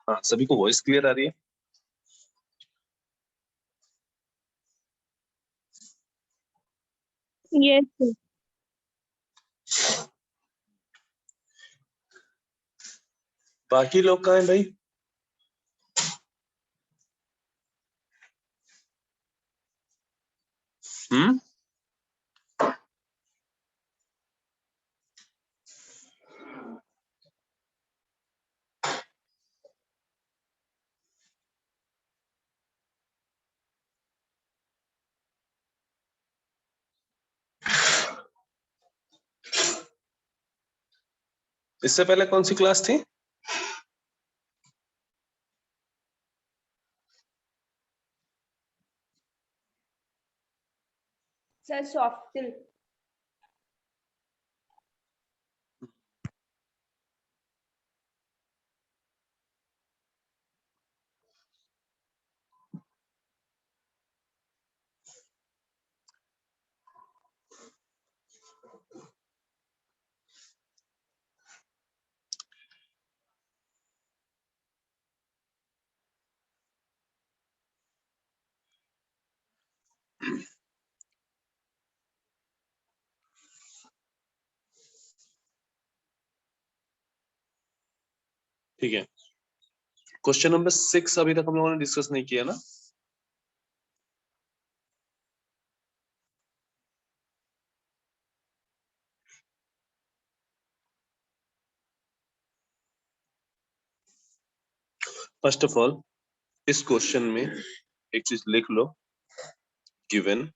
हाँ, सभी को वॉइस क्लियर आ रही है? Yes sir. बाकी लोग कहाँ हैं भाई? हम्म, इससे पहले कौन सी क्लास थी? Sir soft skill. ठीक है, क्वेश्चन नंबर 6 अभी तक हम लोगों ने डिस्कस नहीं किया ना? फर्स्ट ऑफ ऑल इस क्वेश्चन में एक चीज लिख लो, given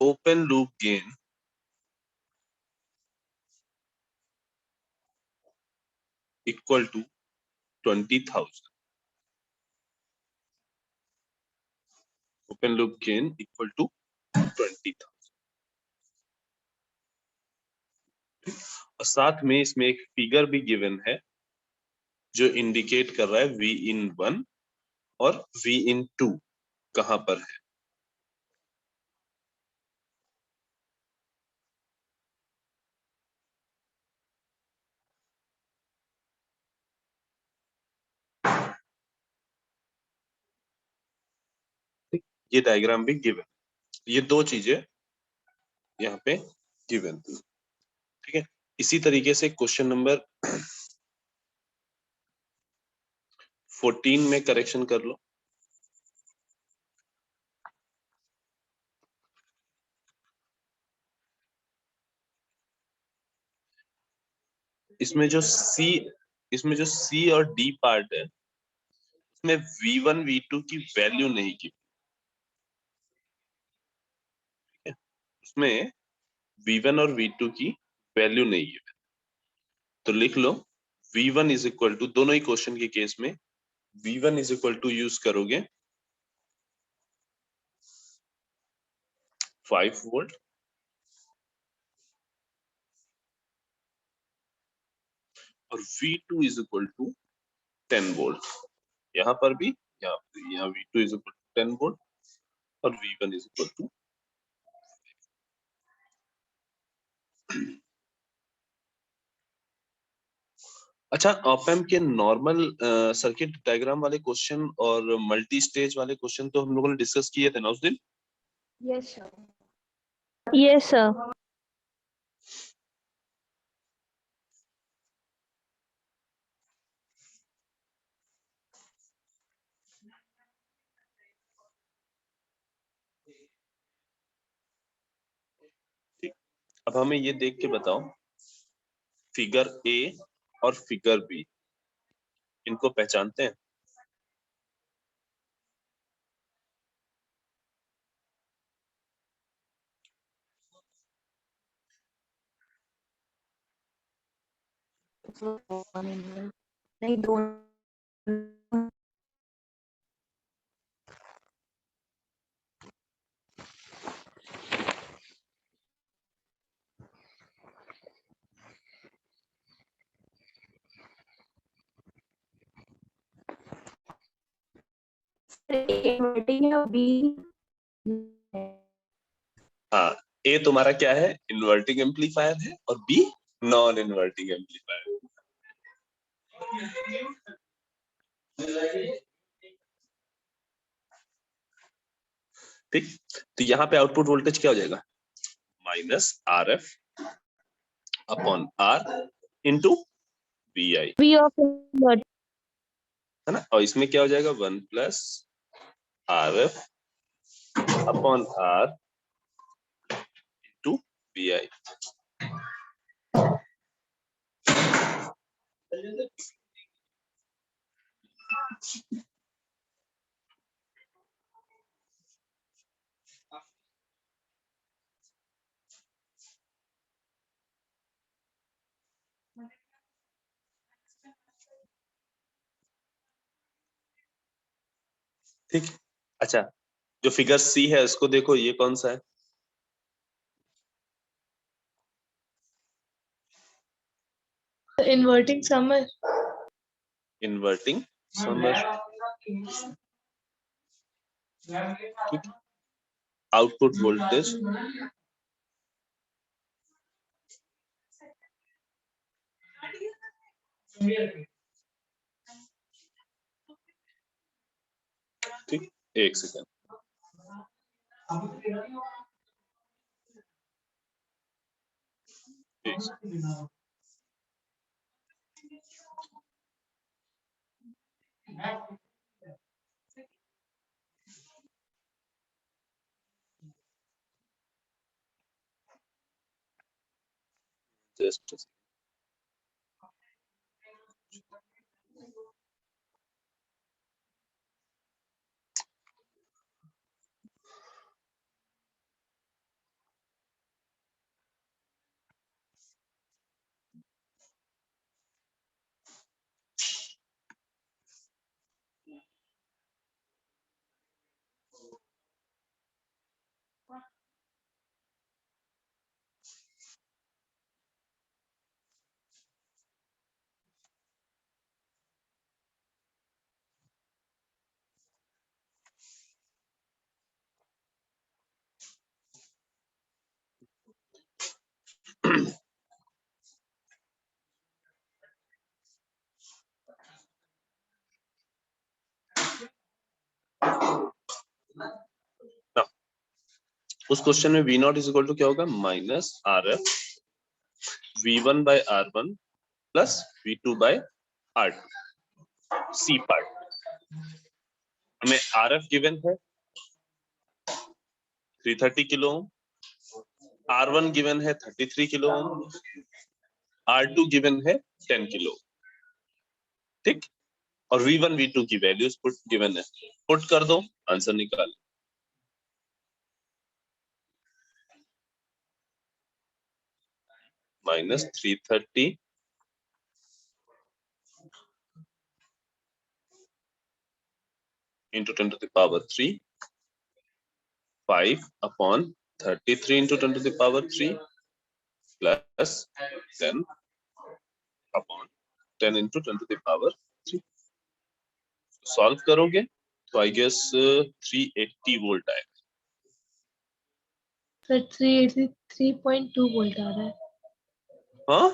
open loop gain equal to 20,000। Open loop gain equal to 20,000। और साथ में इसमें एक फिगर भी गिवन है जो इंडिकेट कर रहा है V in 1 और V in 2 कहां पर है। ये डायग्राम भी गिवन, ये दो चीजें यहाँ पे गिवन। ठीक है, इसी तरीके से क्वेश्चन नंबर 14 में करेक्शन कर लो। इसमें जो C और D पार्ट है उसमें V1 V2 की वैल्यू नहीं की है, उसमें V1 और V2 की वैल्यू नहीं है। तो लिख लो V1 इज इक्वल टू, दोनों ही क्वेश्चन के केस में V1 is equal to use करोगे 5 वोल्ट और V2 is equal to 10 volt. यहाँ पर भी यहाँ V2 is equal to 10 volt और V1 इज इक्वल टू। अच्छा, ऑप एम्प के नॉर्मल सर्किट डायग्राम वाले क्वेश्चन और मल्टी स्टेज वाले क्वेश्चन तो हम लोगों ने डिस्कस किए थे ना उस दिन? Yes sir. Yes sir. ठीक, अब हमें ये देख के बताओ, फिगर ए और फिगर बी, इनको पहचानते हैं? नहीं, दोनों इन्वर्टिंग है, बी हाँ, ए तुम्हारा क्या है, इन्वर्टिंग एम्पलीफायर है, और बी नॉन इन्वर्टिंग एम्पलीफायर। ठीक, तो यहाँ पे आउटपुट वोल्टेज क्या हो जाएगा, minus R F upon R into V I, V of inverting, है ना, और इसमें क्या हो जाएगा, 1 plus R F upon R into V I. ठीक, अच्छा, जो फिगर सी है उसको देखो, ये कौन सा है, इन्वर्टिंग समर, इन्वर्टिंग समर। ठीक, आउटपुट वोल्टेज ठीक, एक सेकंड, एक second. Just a second. Now, उस क्वेश्चन में V not is equal to क्या होगा, minus R F V1 by R1 plus V2 by R2, C part. हमें आर एफ गिवन है 330 किलो ओम, R1 गिवन है 33 kilo ohm, R2 given है 10 kilo, ठीक, और V1 V2 की values put given है, पुट कर दो, आंसर निकाल, minus 330 into 10 to the power 3, 5 upon 33 into 10 to the power 3 plus 10 upon 10 into 10 to the power 3। Solve करोगे तो आई गेस 380 वोल्ट आएगा। सर 383.2 वोल्ट आ रहा है। हाँ,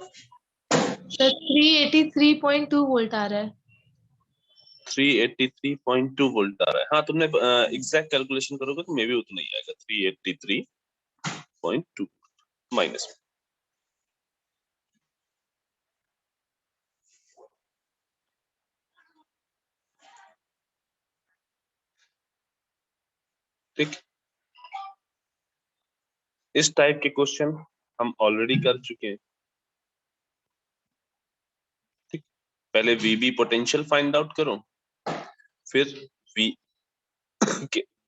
सर 383.2 वोल्ट आ रहा है। 383.2 वोल्ट आ रहा है। हाँ, तुमने एग्जैक्ट कैलकुलेशन करोगे तो मे भी उतना ही आएगा, 383.2 माइनस। ठीक, इस टाइप के क्वेश्चन हम ऑलरेडी कर चुके हैं। ठीक, पहले वीबी पोटेंशियल फाइंड आउट करो, फिर वी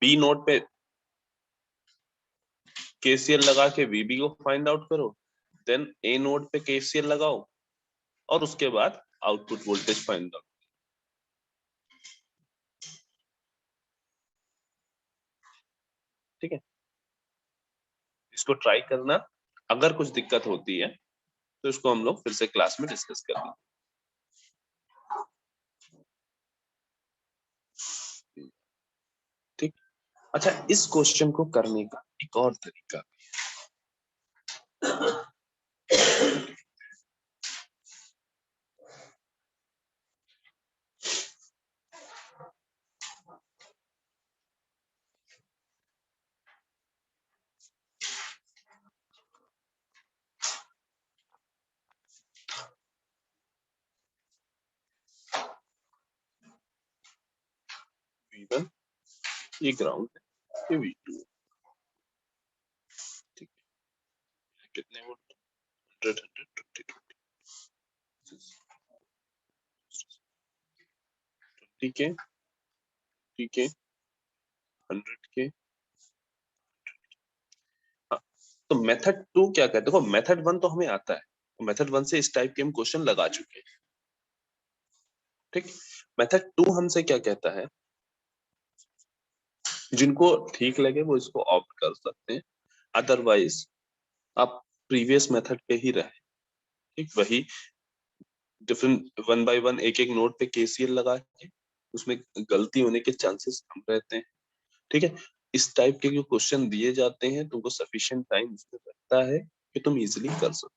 बी नोड पे केसीएल लगा के वीबी को फाइंड आउट करो, देन ए नोड पे केसीएल लगाओ, और उसके बाद आउटपुट वोल्टेज फाइंड आउट। ठीक है, इसको ट्राई करना, अगर कुछ दिक्कत होती है तो इसको हम लोग फिर से क्लास में डिस्कस करेंगे। अच्छा, इस क्वेश्चन को करने का एक और तरीका V1 ये ग्राउंड है, ये V2 है, ठीक है। कितने वोल्ट? 100 100 20 के, 100 के। हाँ, तो मेथड 2 क्या कहते हैं? देखो मेथड 1 तो हमें आता है, तो मेथड 1 से इस टाइप के हम क्वेश्चन लगा चुके हैं, ठीक। मेथड 2 हमसे क्या कहता है, जिनको ठीक लगे वो इसको ऑप्ट कर सकते हैं, अदरवाइज आप प्रीवियस मेथड पे ही रहे, ठीक। वही डिफरेंट 1 बाय 1 एक एक नोड पे केसीएल लगा के उसमें गलती होने के चांसेस कम रहते हैं, ठीक है। इस टाइप के जो क्वेश्चन दिए जाते हैं तुमको सफिशिएंट टाइम इसमें लगता है कि तुम इजीली कर सको,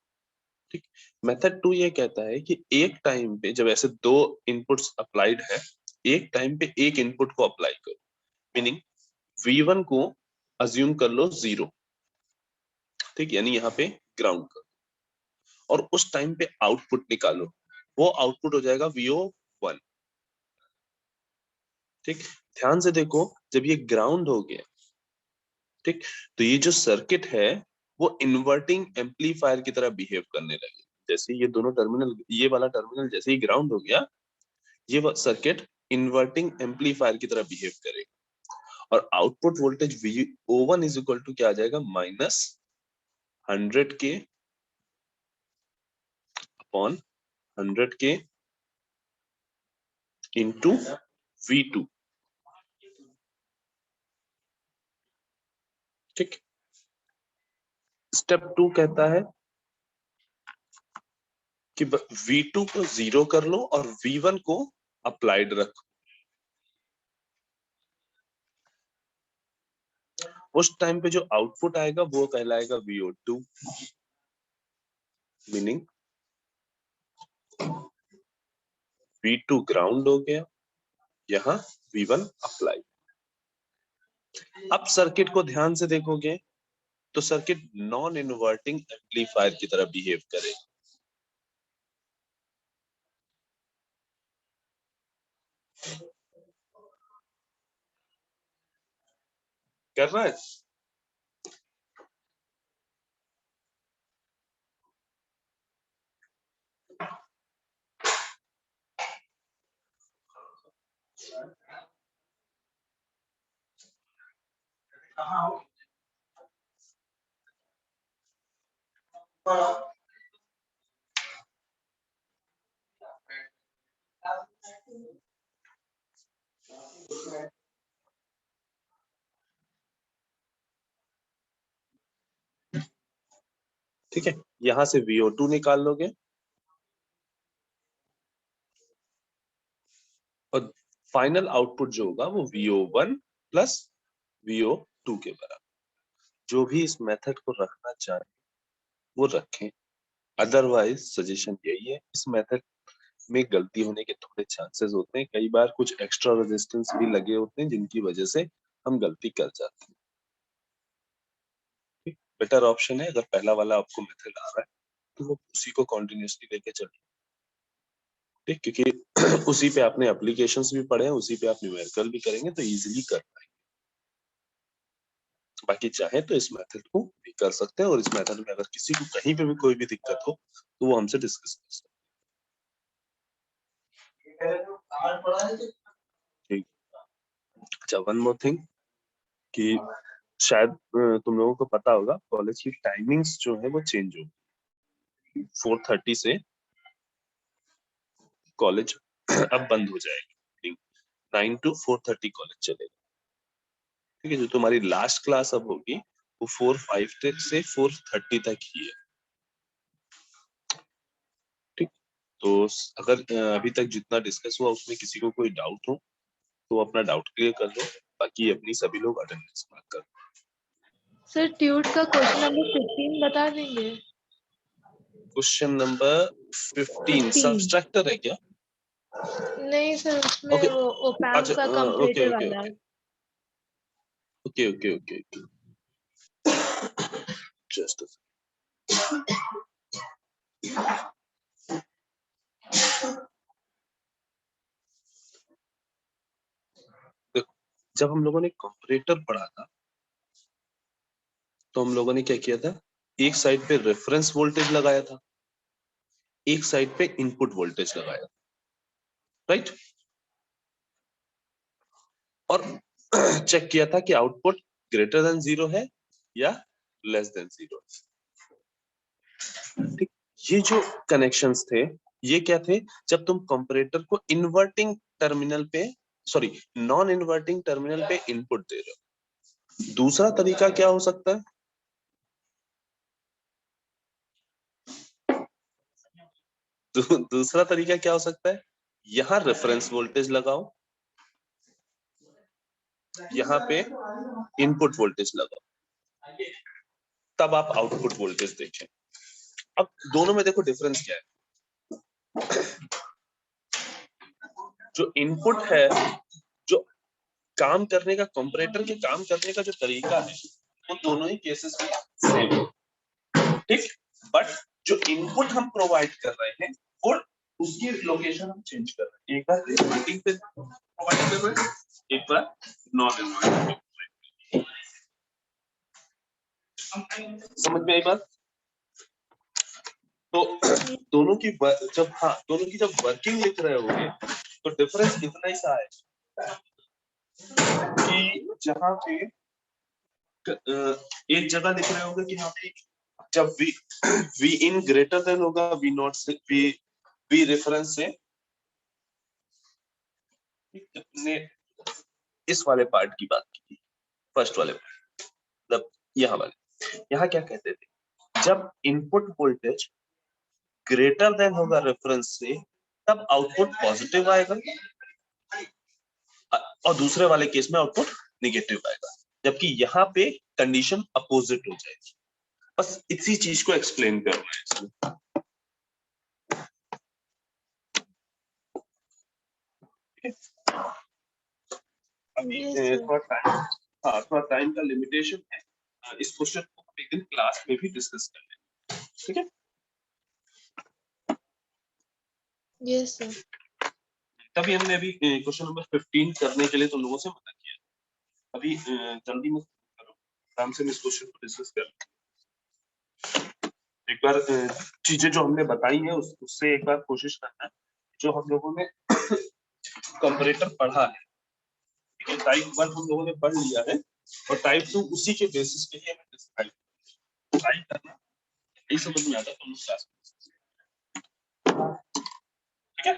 ठीक। मेथड 2 ये कहता है कि एक टाइम पे जब ऐसे दो इनपुट्स अप्लाइड है, एक टाइम पे एक इनपुट को अप्लाई करो, मीनिंग V1 को अज्यूम कर लो 0, ठीक, यानी यहाँ पे ग्राउंड करो, और उस टाइम पे आउटपुट निकालो, वो आउटपुट हो जाएगा VO1, ठीक। ध्यान से देखो, जब ये ग्राउंड हो गया, ठीक, तो ये जो सर्किट है वो इन्वर्टिंग एम्पलीफायर की तरह बिहेव करने लगे। जैसे ये दोनों टर्मिनल, ये वाला टर्मिनल जैसे ही ग्राउंड हो गया, ये सर्किट इन्वर्टिंग एम्पलीफायर की तरह बिहेव करेगा, और output voltage VO1 is equal to क्या आ जाएगा, -100 के अपॉन 100 के इंटू V2, ठीक। स्टेप 2 कहता है कि V2 को 0 कर लो और V1 को अप्लाइड रखो, उस टाइम पे जो आउटपुट आएगा वो कहलाएगा VO2, मीनिंग V2 ग्राउंड हो गया, यहाँ V1 अप्लाई। अब सर्किट को ध्यान से देखोगे तो सर्किट नॉन इन्वर्टिंग एम्पलीफायर की तरह बिहेव करे, कर रहा है। ठीक है, यहां से VO2 निकाल लोगे और फाइनल आउटपुट जो होगा वो VO1 प्लस VO2 के बराबर। जो भी इस मेथड को रखना चाहे वो रखें, अदरवाइज सजेशन यही है, इस मेथड में गलती होने के थोड़े चांसेस होते हैं, कई बार कुछ एक्स्ट्रा रेजिस्टेंस भी लगे होते हैं जिनकी वजह से हम गलती कर जाते हैं। बेटर ऑप्शन है अगर पहला वाला आपको मेथड आ रहा है तो वो उसी को कंटिन्यूअसली लेके चलिए, ठीक, क्योंकि उसी पे आपने एप्लीकेशंस भी पढ़े हैं, उसी पे आप न्यूमेरिकल भी करेंगे तो इजीली कर पाएंगे। बाकी चाहे तो इस मेथड को भी कर सकते हैं, और इस मेथड में अगर किसी को कहीं पे भी कोई भी दिक्कत हो तो वो हमसे डिस्कस कर सकते हैं, ठीक। अच्छा, वन मोर थिंग कि शायद तुम लोगों को पता होगा कॉलेज की टाइमिंग्स जो है वो चेंज होगी, 4:30 से कॉलेज अब बंद हो जाएगी, 9 to 4:30 कॉलेज चलेगा, ठीक है। जो तुम्हारी लास्ट क्लास अब होगी वो 4:05 से 4:30 तक ही है, ठीक। तो अगर अभी तक जितना डिस्कस हुआ उसमें किसी को कोई डाउट हो तो अपना डाउट क्लियर कर लो, बाकी अपनी सभी लोग अटेंडेंस मार्क कर। सर ट्यूट का क्वेश्चन नंबर 15 बता देंगे? क्वेश्चन नंबर 15 सब्सट्रैक्टर है क्या? नहीं सर, उसमें ओके, वो ओपैम्प अच्छा, का ओके कंपैरेटर ओके वाला। Okay okay okay okay, just जब हम लोगों ने कंपैरेटर पढ़ा था तो हम लोगों ने क्या किया था, एक साइड पे रेफरेंस वोल्टेज लगाया था, एक साइड पे इनपुट वोल्टेज लगाया, राइट? और चेक किया था कि आउटपुट ग्रेटर देन 0 है या लेस देन 0। ठीक, ये जो कनेक्शंस थे ये क्या थे, जब तुम कंपैरेटर को इन्वर्टिंग टर्मिनल पे, सॉरी, नॉन इन्वर्टिंग टर्मिनल पे इनपुट दे रहे हो। दूसरा तरीका क्या हो सकता है, दूसरा तरीका क्या हो सकता है, यहां रेफरेंस वोल्टेज लगाओ, यहां पे इनपुट वोल्टेज लगाओ, तब आप आउटपुट वोल्टेज देखें। अब दोनों में देखो डिफरेंस क्या है, जो इनपुट है, जो काम करने का, कंपैरेटर के काम करने का जो तरीका है वो दोनों ही केसेस में सेम है, ठीक। बट जो इनपुट हम प्रोवाइड कर रहे हैं वो उसकी लोकेशन हम चेंज कर रहे हैं, एक बार इनवर्टिंग पे प्रोवाइड कर रहे हैं, एक बार नॉन इनवर्टिंग पे। समझ में आई बात? तो दोनों की जब, हाँ, दोनों की जब वर्किंग लिख रहे होगे तो डिफरेंस इतना ही सा है कि जहां पे एक जगह लिख रहे होगे कि हाँ भाई जब वी इन ग्रेटर देन होगा वी नॉट से, वी रेफरेंस से, ने इस वाले पार्ट की बात की, फर्स्ट वाले पार्ट, मतलब यहाँ वाले, यहाँ क्या कहते थे, जब इनपुट वोल्टेज ग्रेटर देन होगा रेफरेंस से तब आउटपुट पॉजिटिव आएगा और दूसरे वाले केस में आउटपुट निगेटिव आएगा, जबकि यहाँ पे कंडीशन अपोजिट हो जाएगी। बस इसी चीज को एक्सप्लेन करना है इसमें। अभी थोड़ा टाइम, हाँ, थोड़ा टाइम का लिमिटेशन है, इस क्वेश्चन को एक दिन क्लास में भी डिस्कस कर लेंगे, ठीक है? Yes sir. तभी हमने अभी क्वेश्चन नंबर 15 करने के लिए तुम लोगों से मना किया। अभी जल्दी मत करो, आराम से इस क्वेश्चन को डिस्कस कर, एक बार चीजें जो हमने बताई है उससे एक बार कोशिश करना, जो हम लोगों ने कंपैरेटर पढ़ा है, ठीक है, टाइप 1 हम लोगों ने पढ़ लिया है और टाइप 2 उसी के बेसिस पे ही हमें डिस्क्राइब ट्राई करना, नहीं समझ में आता तो हम क्लास में, ठीक है?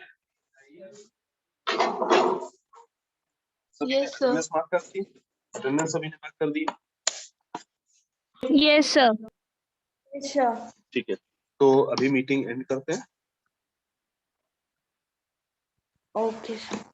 Yes sir. अटेंडेंस मार्क कर दी, अटेंडेंस सभी ने मार्क कर दी, यस सर। अच्छा, ठीक है, तो अभी मीटिंग एंड करते हैं। Okay sir.